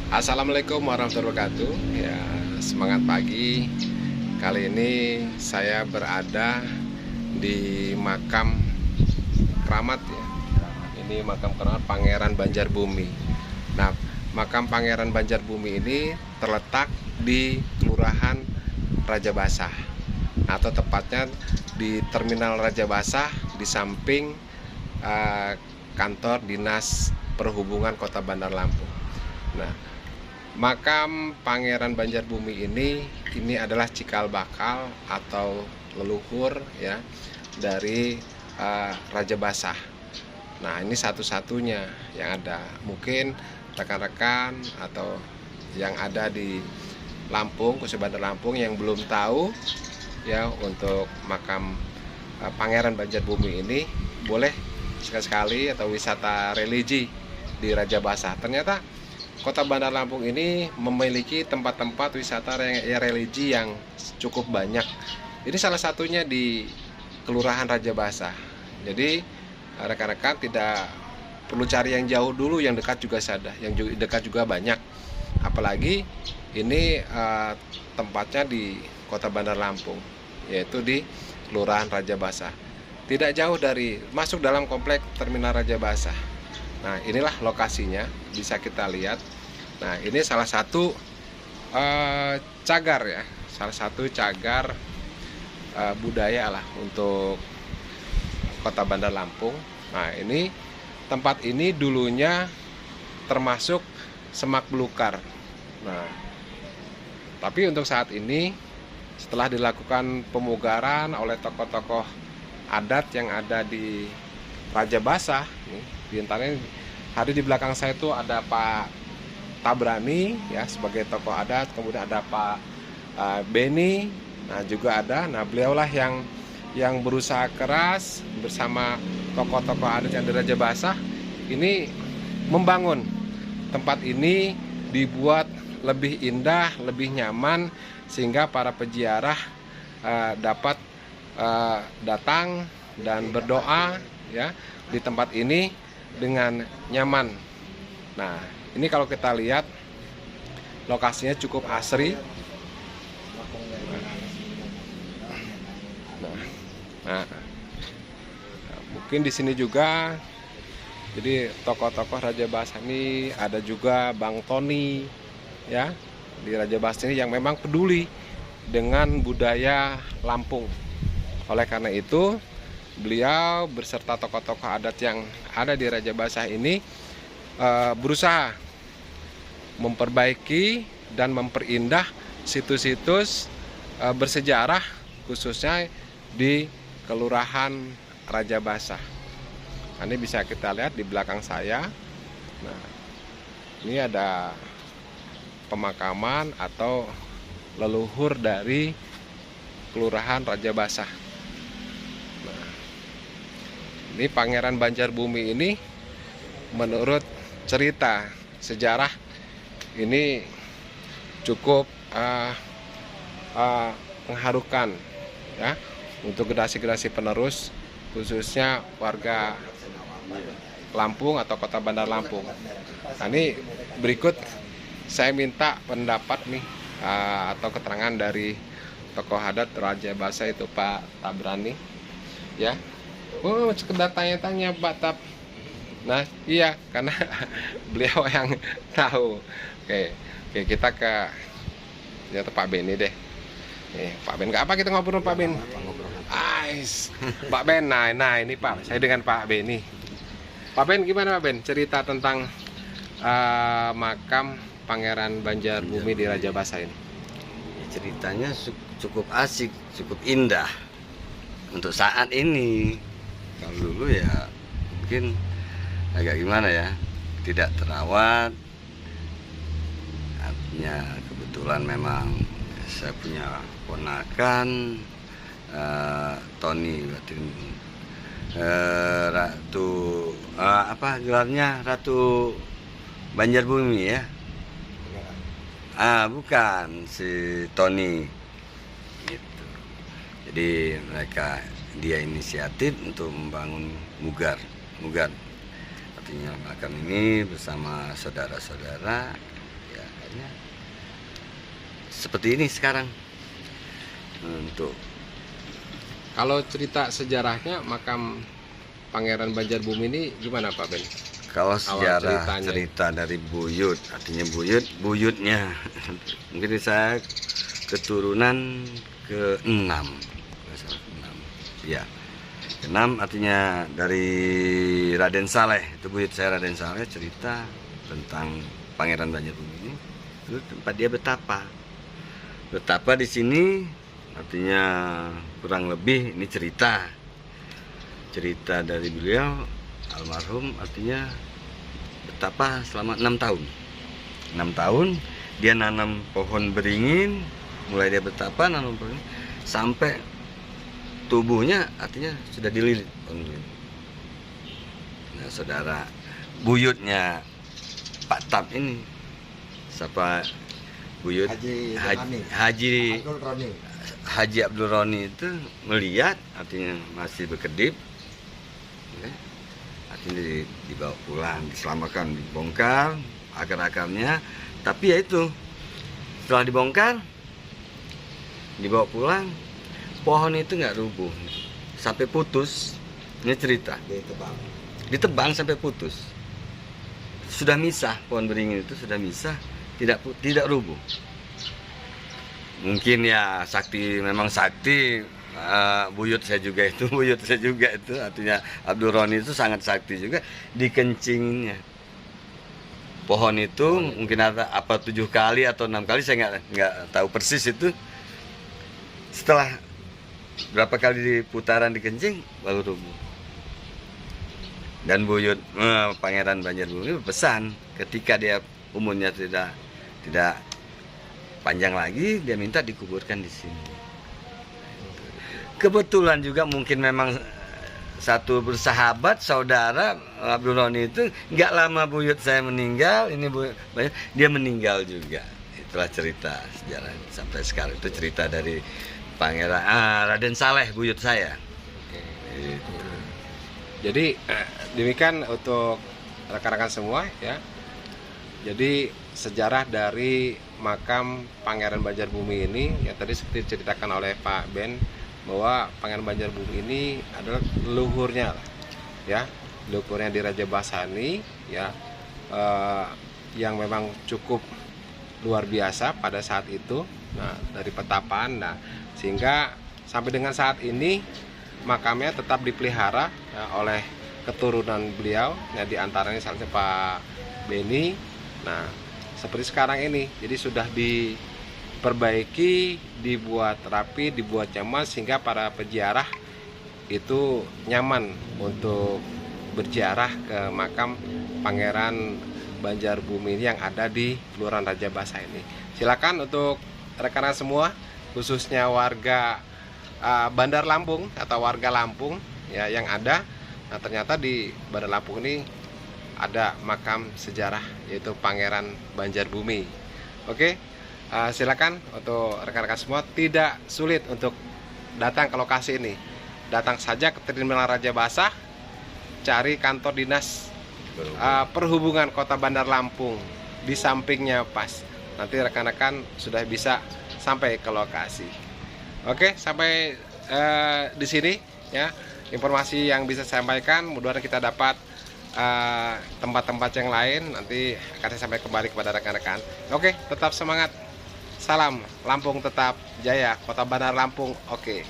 Assalamualaikum warahmatullahi wabarakatuh. Ya, semangat pagi. Kali ini saya berada di makam keramat ya. Ini makam keramat Pangeran Banjarbumi. Nah, makam Pangeran Banjarbumi ini terletak di Kelurahan Rajabasah, atau tepatnya di Terminal Rajabasah, di samping kantor Dinas Perhubungan Kota Bandar Lampung. Nah, makam Pangeran Banjarbumi ini adalah cikal bakal atau leluhur ya dari Rajabasah. Nah, ini satu-satunya yang ada. Mungkin rekan-rekan atau yang ada di Lampung, khususnya Bandar Lampung, yang belum tahu ya untuk makam Pangeran Banjarbumi ini, boleh sekali-sekali atau wisata religi di Rajabasah. Ternyata Kota Bandar Lampung ini memiliki tempat-tempat wisata religi yang cukup banyak. Ini salah satunya di Kelurahan Rajabasah. Jadi rekan-rekan tidak perlu cari yang jauh dulu, yang dekat juga ada, yang dekat juga banyak. Apalagi ini tempatnya di Kota Bandar Lampung, yaitu di Kelurahan Rajabasah. Tidak jauh dari masuk dalam komplek Terminal Rajabasah. Nah, inilah lokasinya, bisa kita lihat. Nah, ini salah satu cagar ya, salah satu cagar budaya lah untuk Kota Bandar Lampung. Nah, ini tempat ini dulunya termasuk semak belukar. Nah, tapi untuk saat ini setelah dilakukan pemugaran oleh tokoh-tokoh adat yang ada di Rajabasah, di antaranya hari di belakang saya itu ada Pak Tabrani ya sebagai tokoh adat, kemudian ada Pak Beni, nah juga ada. Nah, beliaulah yang berusaha keras bersama tokoh-tokoh adat yang di Rajabasah ini membangun tempat ini, dibuat lebih indah, lebih nyaman, sehingga para peziarah dapat datang dan berdoa ya di tempat ini dengan nyaman. Nah, ini kalau kita lihat lokasinya cukup asri. Nah, mungkin di sini juga jadi tokoh-tokoh Rajabasah ini ada juga Bang Tony ya di Rajabasah ini yang memang peduli dengan budaya Lampung. Oleh karena itu, beliau beserta tokoh-tokoh adat yang ada di Rajabasah ini berusaha memperbaiki dan memperindah situs-situs bersejarah, khususnya di Kelurahan Rajabasah. Nah, ini bisa kita lihat di belakang saya. Nah, ini ada pemakaman atau leluhur dari Kelurahan Rajabasah. Nah, ini Pangeran Banjarbumi ini menurut cerita sejarah ini cukup mengharukan ya untuk generasi-generasi penerus, khususnya warga Lampung atau Kota Bandar Lampung. Nah, ini berikut saya minta pendapat nih atau keterangan dari tokoh adat Rajabasah, itu Pak Tabrani ya. Oh, sekedar tanya-tanya Pak Tab. Nah, iya, karena beliau yang tahu. Oke, kita ke Pak Beni deh. Nih, Pak Ben, nggak apa kita ngobrol Pak Ben? Ais, Pak Ben. Nah, ini Pak, saya dengan Pak Beni. Pak Ben, gimana Pak Ben? Cerita tentang makam Pangeran Banjarbumi di Rajabasah ini. Ceritanya cukup asik, cukup indah untuk saat ini. Kalau dulu ya mungkin agak gimana ya, tidak terawat. Artinya kebetulan memang saya punya ponakan Tony, Ratu apa gelarnya, Ratu Banjarbumi ya. Bukan, si Tony gitu. Jadi dia inisiatif untuk membangun mugar. Artinya makam ini bersama saudara-saudara ya, ya, seperti ini sekarang. Untuk Kalau cerita sejarahnya makam Pangeran Banjarbumi ini gimana Pak Ben? kalau sejarah ceritanya. cerita dari buyut, artinya buyutnya mungkin saya keturunan ke-6, ya, ke-6 artinya dari Raden Saleh. Itu buyut saya Raden Saleh cerita tentang Pangeran Banjarbumi ini. Itu tempat dia betapa di sini, artinya kurang lebih ini cerita dari beliau almarhum, artinya betapa selama 6 tahun dia nanam pohon beringin, mulai dia betapa nanam pohon sampai tubuhnya artinya sudah dililit pohon beringin. Nah saudara, buyutnya Pak Tap ini, siapa buyut Haji Abdul Roni itu melihat, artinya masih berkedip, ya, artinya dibawa pulang, diselamatkan, dibongkar akar-akarnya. Tapi ya itu, setelah dibongkar, dibawa pulang, pohon itu nggak rubuh sampai putus. Ini cerita, ditebang sampai putus, sudah misah, pohon beringin itu sudah misah, tidak rubuh. Mungkin ya sakti, memang sakti. Buyut saya juga itu artinya Abdul Roni itu sangat sakti juga. Dikencinginnya pohon itu mungkin ada apa 7 kali atau 6 kali, saya nggak tahu persis itu. Setelah berapa kali putaran dikencing baru rubuh. Dan buyut Pangeran Banjarbumi berpesan ketika dia umurnya tidak panjang lagi, dia minta dikuburkan di sini. Kebetulan juga mungkin memang satu bersahabat saudara Abdul Roni itu, nggak lama buyut saya meninggal, ini dia meninggal juga. Itulah cerita sejarah sampai sekarang. Itu cerita dari Pangeran Raden Saleh, buyut saya. Gitu. Jadi demikian untuk rekan-rekan semua ya. Jadi sejarah dari makam Pangeran Banjarbumi ini ya, tadi seperti diceritakan oleh Pak Ben bahwa Pangeran Banjarbumi ini adalah leluhurnya ya, leluhurnya di Raja Basani ya, yang memang cukup luar biasa pada saat itu. Nah, dari petapaan, nah sehingga sampai dengan saat ini makamnya tetap dipelihara ya, oleh keturunan beliau ya, diantaranya salah satu Pak Beni. Nah seperti sekarang ini, jadi sudah diperbaiki, dibuat rapi, dibuat nyaman, sehingga para peziarah itu nyaman untuk berziarah ke makam Pangeran Banjarbumi yang ada di Kelurahan Raja Basa ini. Silakan untuk rekan-rekan semua, khususnya warga Bandar Lampung atau warga Lampung ya yang ada. Nah ternyata di Bandar Lampung ini ada makam sejarah yaitu Pangeran Banjarbumi. Oke, silakan untuk rekan-rekan semua, tidak sulit untuk datang ke lokasi ini. Datang saja ke Terminal Raja Basa, cari kantor dinas perhubungan Kota Bandar Lampung, di sampingnya pas. Nanti rekan-rekan sudah bisa sampai ke lokasi. Oke, sampai di sini ya informasi yang bisa saya sampaikan. Mudah-mudahan kita dapat tempat-tempat yang lain, nanti akan saya sampaikan kembali kepada rekan-rekan. Oke, tetap semangat. Salam Lampung tetap jaya, Kota Bandar Lampung. Oke.